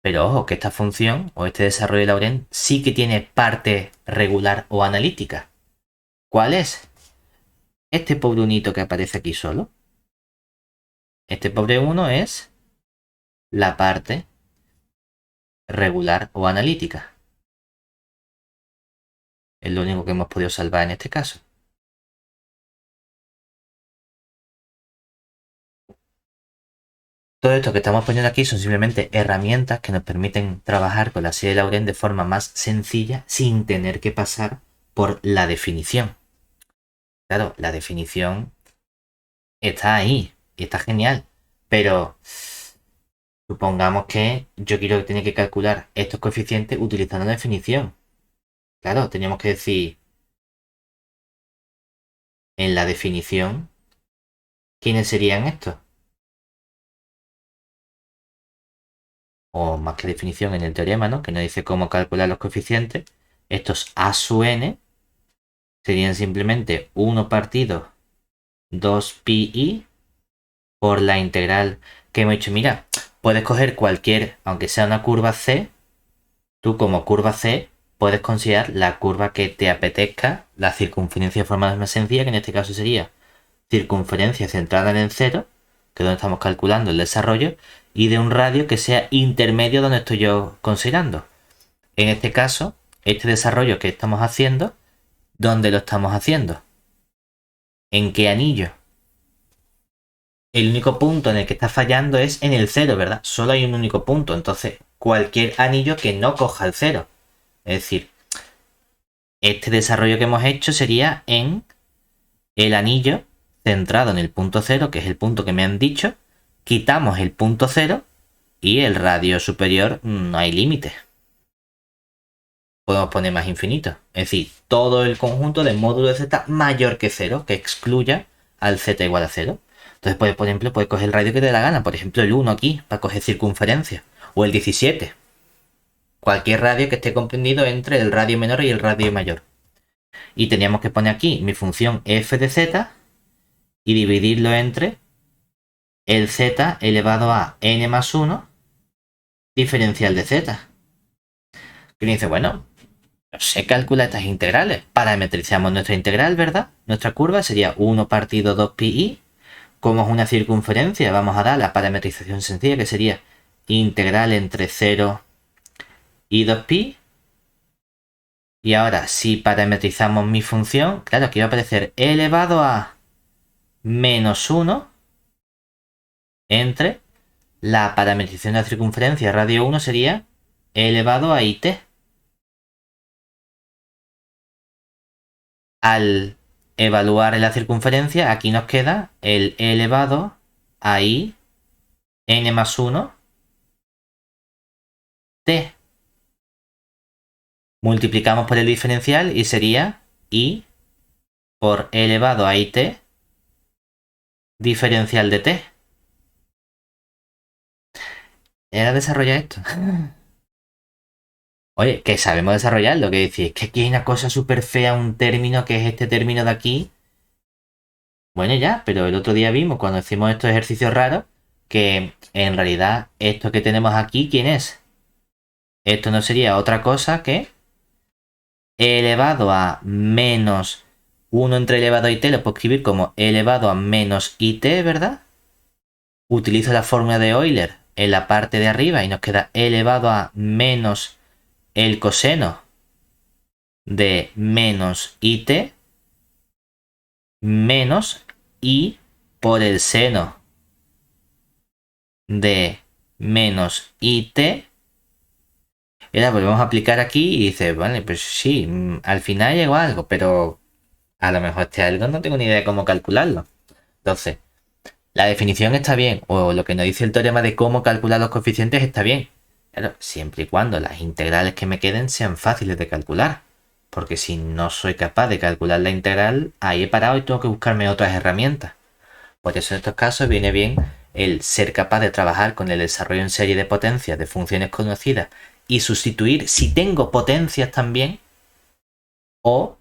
Pero ojo, que esta función o este desarrollo de Laurent sí que tiene parte regular o analítica. ¿Cuál es? Este pobre unito que aparece aquí solo. Este pobre 1 es la parte regular o analítica. Es lo único que hemos podido salvar en este caso. Todo esto que estamos poniendo aquí son simplemente herramientas que nos permiten trabajar con la serie de Laurent de forma más sencilla sin tener que pasar por la definición. Claro, la definición está ahí y está genial, pero supongamos que yo quiero tener que calcular estos coeficientes utilizando la definición. Claro, teníamos que decir en la definición quiénes serían estos. O más que definición en el teorema, ¿no? Que nos dice cómo calcular los coeficientes. Estos a sub n serían simplemente 1 partido 2pi por la integral que hemos dicho. Mira, puedes coger cualquier, aunque sea una curva c, tú como curva c puedes considerar la curva que te apetezca, la circunferencia de forma más sencilla, que en este caso sería circunferencia centrada en el cero, que es donde estamos calculando el desarrollo, y de un radio que sea intermedio donde estoy yo considerando. En este caso, este desarrollo que estamos haciendo, ¿dónde lo estamos haciendo? ¿En qué anillo? El único punto en el que está fallando es en el cero, ¿verdad? Solo hay un único punto, entonces cualquier anillo que no coja el cero. Es decir, este desarrollo que hemos hecho sería en el anillo centrado en el punto cero, que es el punto que me han dicho, quitamos el punto cero y el radio superior no hay límite. Podemos poner más infinito. Es decir, todo el conjunto del módulo de z mayor que 0, que excluya al z igual a 0. Entonces, pues, por ejemplo, puedes coger el radio que te dé la gana. Por ejemplo, el 1 aquí, para coger circunferencia. O el 17. Cualquier radio que esté comprendido entre el radio menor y el radio mayor. Y teníamos que poner aquí mi función f de z y dividirlo entre el z elevado a n más 1 diferencial de z. Que dice, bueno, se calcula estas integrales. Parametrizamos nuestra integral, ¿verdad? Nuestra curva sería 1 partido 2pi. Como es una circunferencia, vamos a dar la parametrización sencilla, que sería integral entre 0 y 2pi. Y ahora, si parametrizamos mi función, claro, aquí va a aparecer e elevado a menos 1 entre la parametrización de la circunferencia radio 1 sería e elevado a it. Al evaluar la circunferencia, aquí nos queda el e elevado a i n más 1 t. Multiplicamos por el diferencial y sería i por e elevado a it diferencial de t. Era desarrollar esto. Oye, que sabemos desarrollarlo, que decir, es que aquí hay una cosa súper fea, un término que es este término de aquí. Bueno, ya, pero el otro día vimos cuando hicimos estos ejercicios raros que en realidad esto que tenemos aquí, ¿quién es? Esto no sería otra cosa que e elevado a menos 1 entre elevado a it, lo puedo escribir como e elevado a menos it, ¿verdad? Utilizo la fórmula de Euler en la parte de arriba y nos queda e elevado a menos el coseno de menos it menos i por el seno de menos it. Y ahora volvemos a aplicar aquí y dice, vale, pues sí, al final llegó a algo, pero a lo mejor este algo no tengo ni idea de cómo calcularlo. Entonces, la definición está bien, o lo que nos dice el teorema de cómo calcular los coeficientes está bien. Claro, siempre y cuando las integrales que me queden sean fáciles de calcular. Porque si no soy capaz de calcular la integral, ahí he parado y tengo que buscarme otras herramientas. Por eso en estos casos viene bien el ser capaz de trabajar con el desarrollo en serie de potencias de funciones conocidas y sustituir si tengo potencias también, o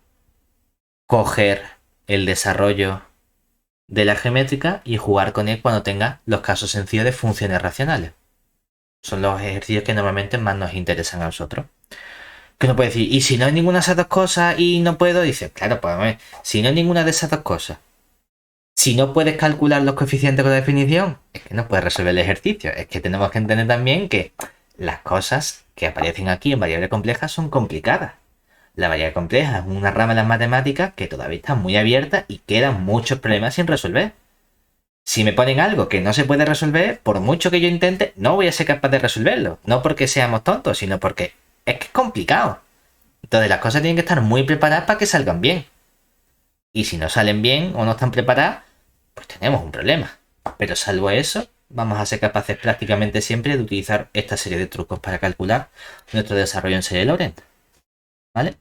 coger el desarrollo de la geométrica y jugar con él cuando tenga los casos sencillos de funciones racionales. Son los ejercicios que normalmente más nos interesan a nosotros. Que uno puede decir, ¿y si no hay ninguna de esas dos cosas y no puedo? Dice, claro, pues a ver, si no hay ninguna de esas dos cosas, si no puedes calcular los coeficientes con definición, es que no puedes resolver el ejercicio. Es que tenemos que entender también que las cosas que aparecen aquí en variables complejas son complicadas. La variable compleja es una rama de las matemáticas que todavía está muy abierta y quedan muchos problemas sin resolver. Si me ponen algo que no se puede resolver, por mucho que yo intente, no voy a ser capaz de resolverlo. No porque seamos tontos, sino porque es que es complicado. Entonces las cosas tienen que estar muy preparadas para que salgan bien. Y si no salen bien o no están preparadas, pues tenemos un problema. Pero salvo eso, vamos a ser capaces prácticamente siempre de utilizar esta serie de trucos para calcular nuestro desarrollo en serie de Lorentz. ¿Vale?